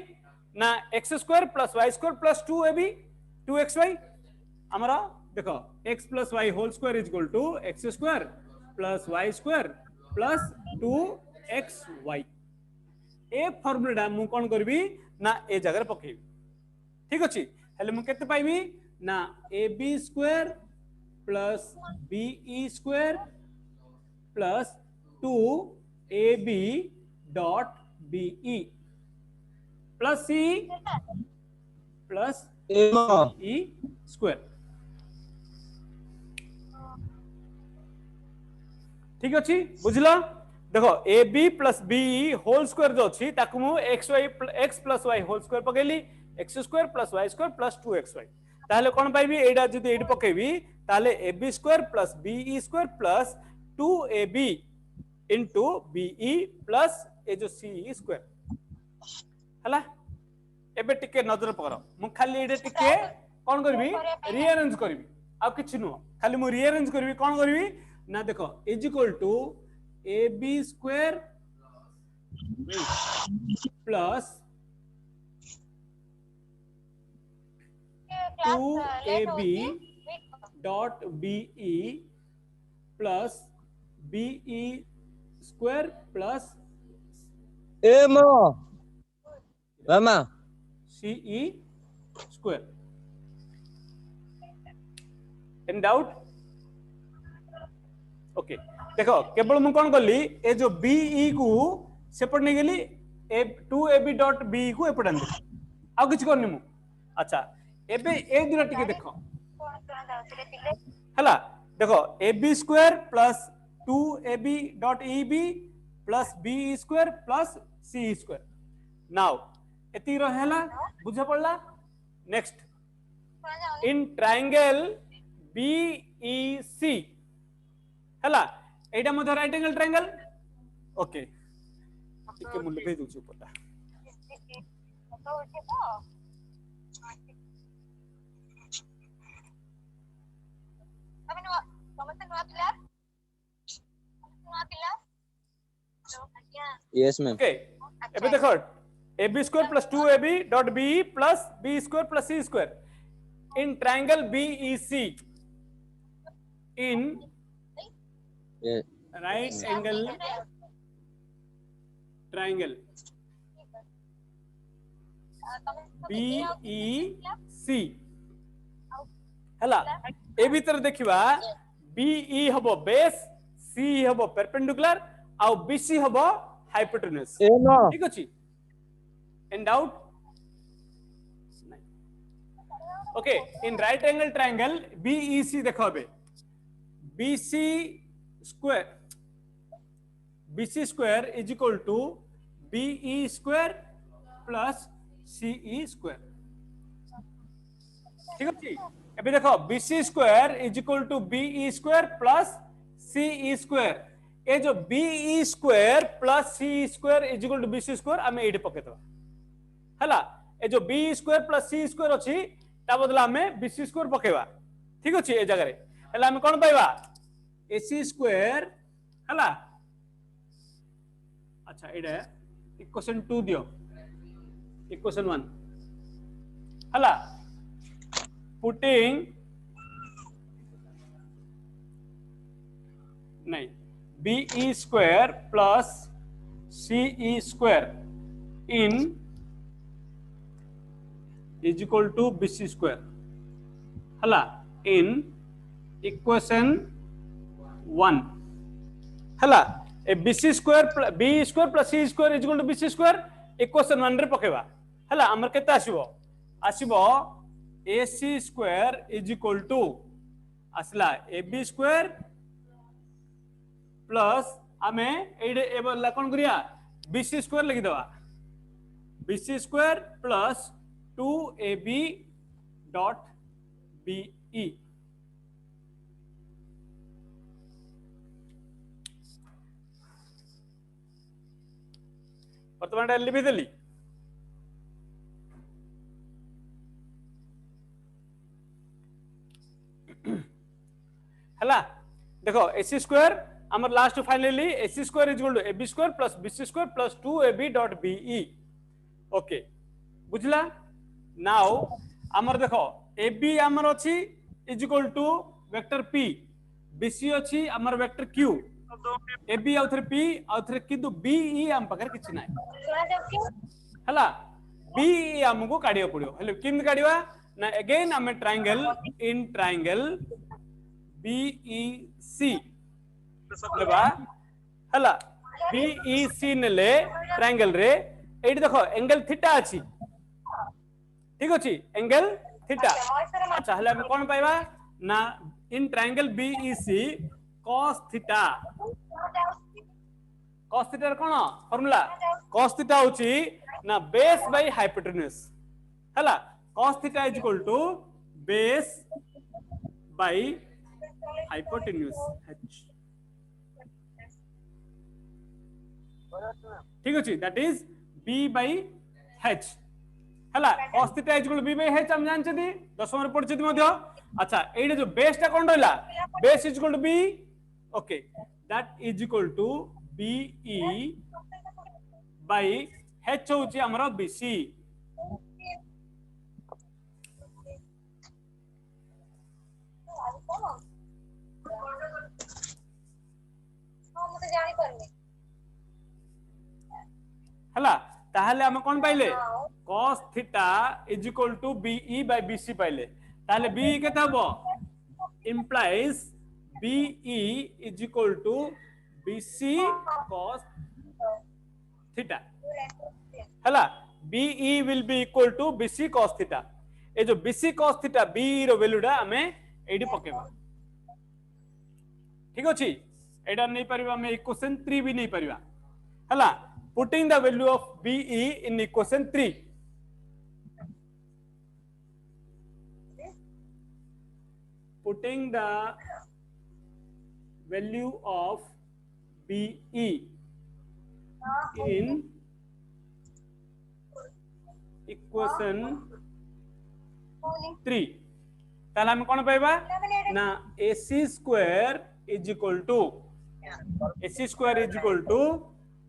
ना x square plus y square plus 2ab 2xy हमरा देखो x plus y whole square is equal to x square plus y square plus 2xy ए फार्मूला मु कोन करबी ना ए जगह पकेबी ठीक अछि हेले मु केते पाइबी ना ab square plus be square plus 2ab dot be plus c plus e square ठीक अछि बुझलो देखो AB plus BE whole square जो अछि ताकु मु x plus y whole square पकेली x square plus y square plus 2xy ताले कोन पाइबी एडा जदी एडी पकेबी ताले AB square plus BE square plus 2AB into BE plus ए जो CE स्क्वायर हला एबे टिके नजर पकड़ मु खाली एडे टिके कोन करबी रीअरेंज करबी आ किछ नु खाली मु रीअरेंज करबी कोन करबी ना देखो is equal to AB square plus 2AB dot BE plus BE square plus मामा CE square in doubt okay देखो केवल मु कोन करली ए जो BE को सेपट नै गेली 2AB डॉट BE को एपट आन आ किछ करनी मु अच्छा एबे ए दुरा टिके देखो हला देखो AB square plus 2AB dot EB plus BE square plus CE square now एती रहला बुझा पड़ला नेक्स्ट इन ट्रायंगल BEC हला एटा मधे राइट एंगल ट्रायंगल ओके टिके मु लिखै दउछु पता यस मैम ओके एबे देखो AB square plus 2AB dot BE plus B square plus C square in triangle BEC, in Yes. right angle triangle BEC हला ए भीतर देखिबा BE हबो बेस, C हबो परपेंडिकुलर आ BC हबो हाइपोटेन्यूज। ठीक अछि, इन डाउट? ओके, इन राइट एंगल ट्रायंगल BEC देखो बे BC square is equal to BE square plus CE square। ठीक अछि, अभी देखो BC square is equal to BE square plus CE square। ये जो BE square plus CE square is equal to BC square हमें एडी पके दबा हला। ए जो BE square plus CE square अछि ता बदला हमें BC square पकेबा। ठीक अछि, ए जगह रे हला हम कोन पाइबा AC square हला। अच्छा एडा इक्वेशन 2 दियो, इक्वेशन 1 हला पुटिंग नहीं BE square plus CE square in is equal to BC square हला in equation 1 हला। ए BC square BE square plus CE square is equal to BC square equation 1 रे पकेबा हला। हमर केते आसीबो आसीबो AC square is equal to असला AB square plus हमें एडे एबला कोन करिया BC square लिखि दवा BC square plus 2AB dot BE। वर्तमान लिखि देली हला। देखो AC स्क्वायर हमर last finally AC square is equal to AB square plus BC square plus 2AB dot BE। Okay बुझला। नाउ हमर देखो AB हमर अछि is equal to vector P, BC अछि हमर वेक्टर Q, AB आउथरे P आउथरे किंतु BE हम पकर किछ नै हला। BE हमको काढियो पड़ियो हेले किम काढिबा ना अगेन हम ट्रायंगल इन ट्रायंगल BEC लेबा हला। BEC नेले ट्रायंगल रे एठी देखो एंगल थीटा अछि। ठीक अछि, एंगल थीटा। अच्छा हले हम कोन पाइबा ना in triangle BEC cos theta. cos theta कोन फार्मूला cos थीटा होची ना बेस बाय हाइपोटेन्यूज हला। cos theta is equal to base by hypotenuse h। ठीक अछि, that is b by h हला। cos theta is equal to b by h हम जान छथि 10 रे पढि छथि मध्य। अच्छा एडे जो बेस ता कोन रहला base is equal to b। Okay that is equal to BE by h होची हमरो BC। हला ताहले हम कोन पाइले cos theta is equal to BE by BC पाइले। ताहले BE केते हबो implies BE is equal to BC cos theta हला। BE will be equal to BC cos theta। ए जो BC cos theta BE रो वैल्यूटा हमें एडी पकेबा। ठीक अछि, एडा नै परिबा हमें इक्वेशन 3 भी नै परिबा हला। Putting the value of BE in equation 3 putting the value of BE in equation 3 ताले हम कोन पाइबा ना AC square is equal to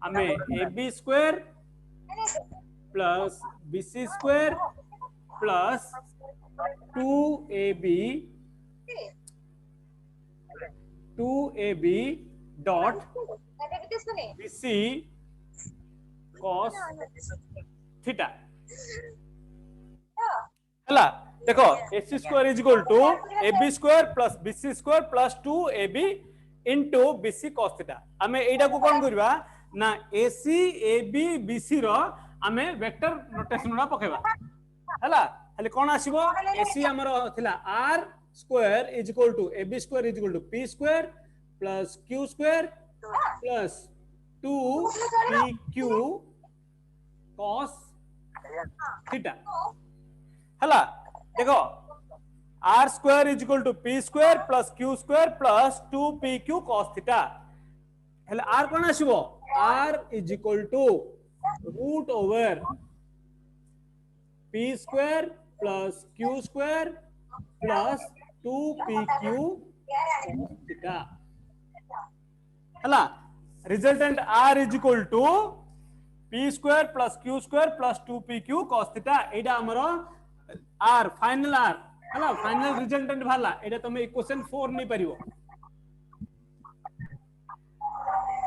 हमें AB square plus BC square plus 2ab dot BC cos theta हला देखो AC square is equal to AB square plus BC square plus 2AB into BC cos theta हमें एटा को कोन करबा ना AC AB BC रो हमें वेक्टर नोटेशन ना पकेबा हला हले कोन आसीबो AC हमर थिला R square is equal to AB square is equal to P square plus Q square plus 2PQ cos theta हला देखो R square is equal to P square plus Q square plus 2PQ cos theta हले R कोन आसीबो R is equal to root over P square plus Q square plus 2PQ theta हला resultant R is equal to P square plus Q square plus 2PQ cos theta एटा हमरो R फाइनल R हला फाइनल रिजल्टेंट भाला एटा तुम इक्वेशन 4 नहीं परिबो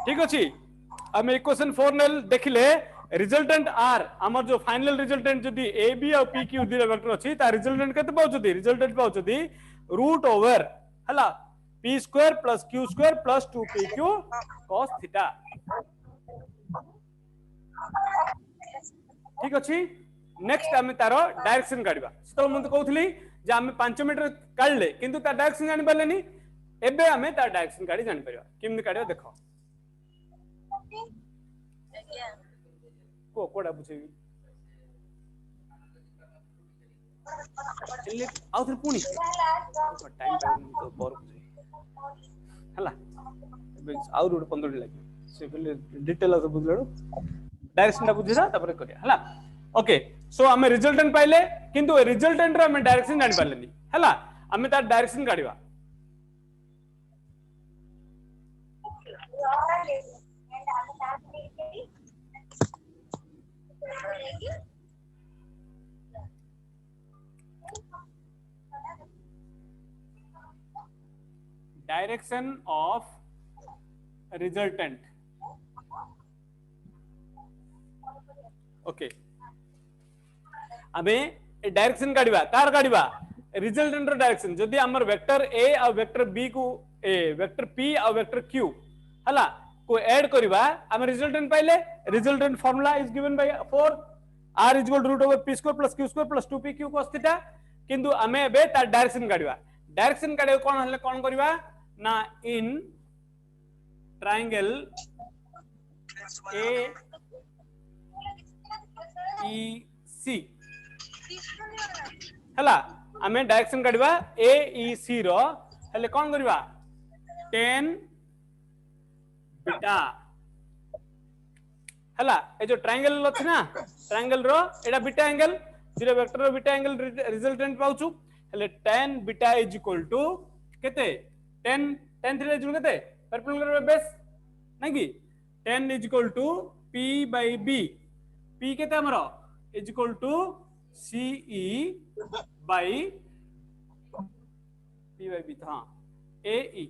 ठीक अछि हम इक्वेशन 4 ने देखिले रिजल्टेंट R हमर जो फाइनल रिजल्टेंट जदी AB और PQ दिले वेक्टर अछि ता रिजल्टेंट कते पाउछथि रिजल्टेंट पाउछथि रूट ओवर हला P square plus Q square plus 2PQ cos theta ठीक अछि नेक्स्ट हम तारो डायरेक्शन काढिबा तो मन कहउथली जे हम 5 मीटर काढले किंतु ता डायरेक्शन जानि परलेनी एबे हमें ता डायरेक्शन काढी जानि परबा किमि काढिबा देखो कोडा बुझेबी चलिए आउ फिर पुणी टाइम तो पर हला आउ रोड 15 लागि से पहले डिटेल से बुझलड़ो डायरेक्शन ता बुझिरा तापर करिया हला ओके सो हमें रिजल्टेंट पाइले किंतु रिजल्टेंट रे हमें डायरेक्शन जानि पारलेनी हला हमें ता डायरेक्शन काढिबा डायरेक्शन ऑफ रिजल्टेंट ओके हमें डायरेक्शन काढिबा कार काढिबा रिजल्टेंट रो डायरेक्शन जदी हमर वेक्टर A और वेक्टर B को वेक्टर P और वेक्टर Q हला को ऐड करबा हम रिजल्टेंट पाइले resultant formula is given by 4 R is equal to root over P square plus Q square plus 2PQ cos theta किंतु हमें बे ता डायरेक्शन काढिबा डायरेक्शन काढे कोन हले कोन करबा ना इन ट्रायंगल AEC हला हमें डायरेक्शन काढिबा AEC रो हले कोन करबा tan बीटा हला ए जो ट्रायंगल अछि ना ट्रायंगल रो एडा बीटा एंगल जीरो वेक्टर रो बीटा एंगल रिजल्टेंट पाउछु हले tan beta is equal to केते tan थीटा इज केते परपेंडिकुलर बेस नै कि tan is equal to P by B P केते हमरो is equal to CE by P by B हां AE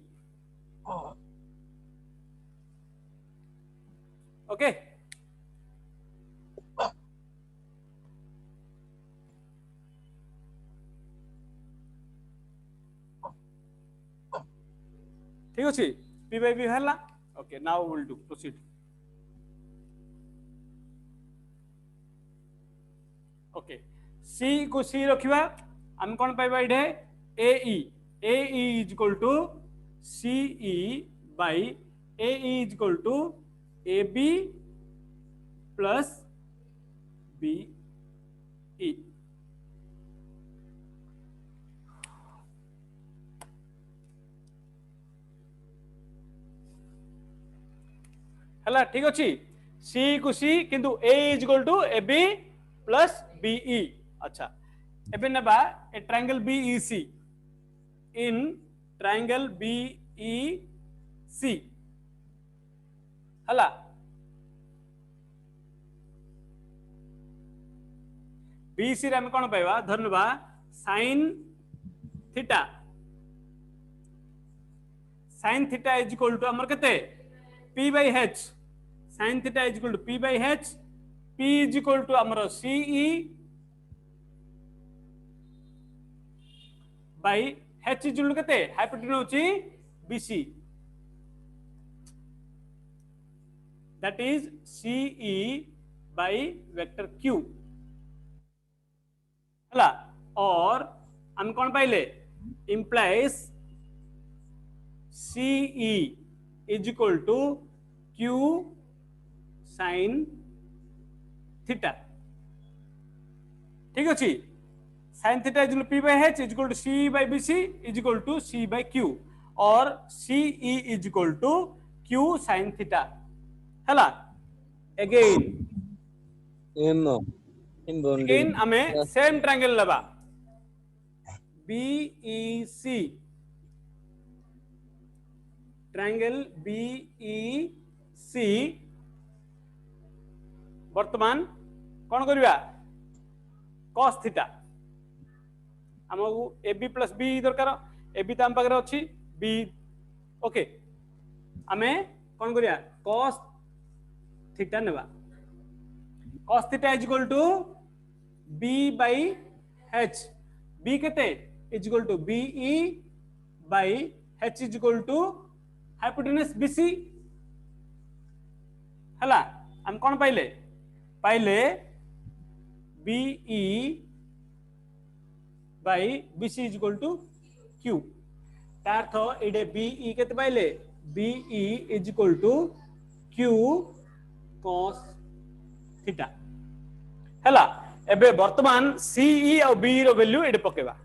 ओके ठीक अछि P by B हला okay now we will do proceed okay C को C रखिबा हम कोन पाइबा इडे AE AE is equal to CE by AE is equal to AB plus BE हला ठीक अछि C को C किंतु A is equal to AB plus BE अच्छा एबे नबा ए triangle BEC in triangle BEC हला BC रे हम कोन पाइबा धरनबा sin theta sin theta is equal to हमर केते p by h sin theta is equal to p by h p is equal to हमर ce by h is equal केते हाइपोटेन्यूज होची bc that is ce by vector q हला और हम कौन पाइले implies ce is equal to q sin theta ठीक अछि sin theta is equal to p by h is equal to ce by bc is equal to c by q और ce is equal to q sin theta हला again again हमें सेम ट्रायंगल लबा BEC ट्रायंगल BEC वर्तमान कौन करिया cos थीटा हमको AB प्लस B दरकार AB तो हम पाखरे अछि B ओके हमें कौन करिया cos थीटा नेबा cos theta is equal to B by H B केते is equal to BE by H is equal to hypotenuse BC हला हम कौन पाइले BE by BC is equal to Q तार थो इडे BE केते पाइले BE is equal to Q cos theta हला एबे वर्तमान CE और B रो वैल्यू एडे पकेबा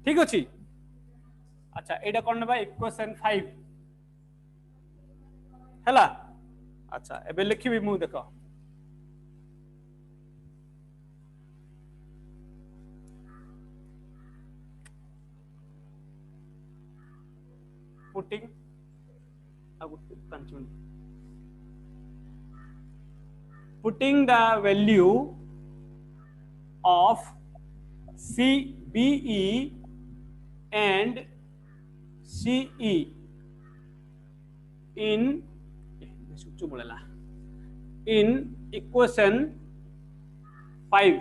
ठीक अछि अच्छा एडा कोन नेबा इक्वेशन 5 हला अच्छा एबे लिखिबी मु देखो putting putting the value of CBE and CE in equation 5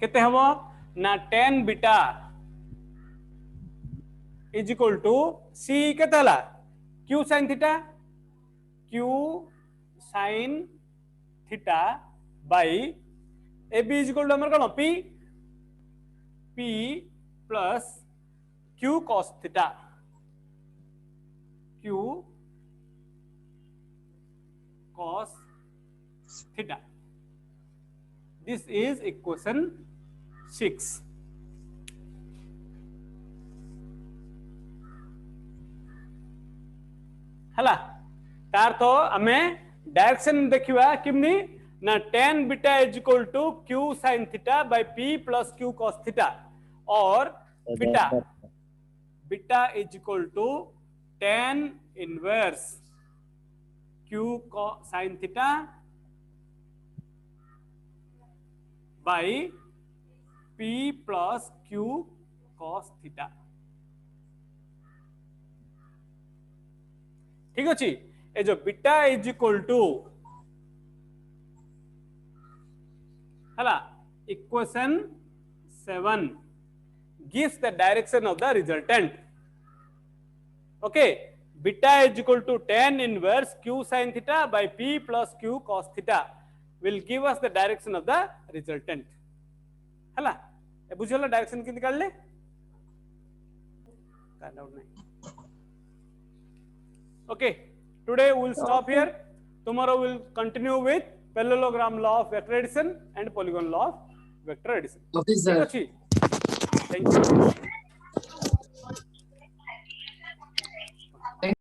केते हबो ना tan beta is equal to C केते हला Q sin theta Q sin theta by AB is equal to हमर कोन P plus Q cos theta Q cos theta this is equation 6 हला तार तो हमें डायरेक्शन देखिवा किमनी ना tan beta is equal to Q sin theta by P plus Q cos theta और beta is equal to tan inverse Q sin theta by P plus Q cos theta ठीक अछि ए जो बीटा इज इक्वल टू हला equation 7 gives the direction of the resultant okay beta is equal to tan inverse Q sin theta by P plus Q cos theta will give us the direction of the resultant हला ए बुझला डायरेक्शन किंति काढले का डाउट नाही okay today we will stop here tomorrow we will continue with parallelogram law of vector addition and polygon law of vector addition Okay, sir. thank you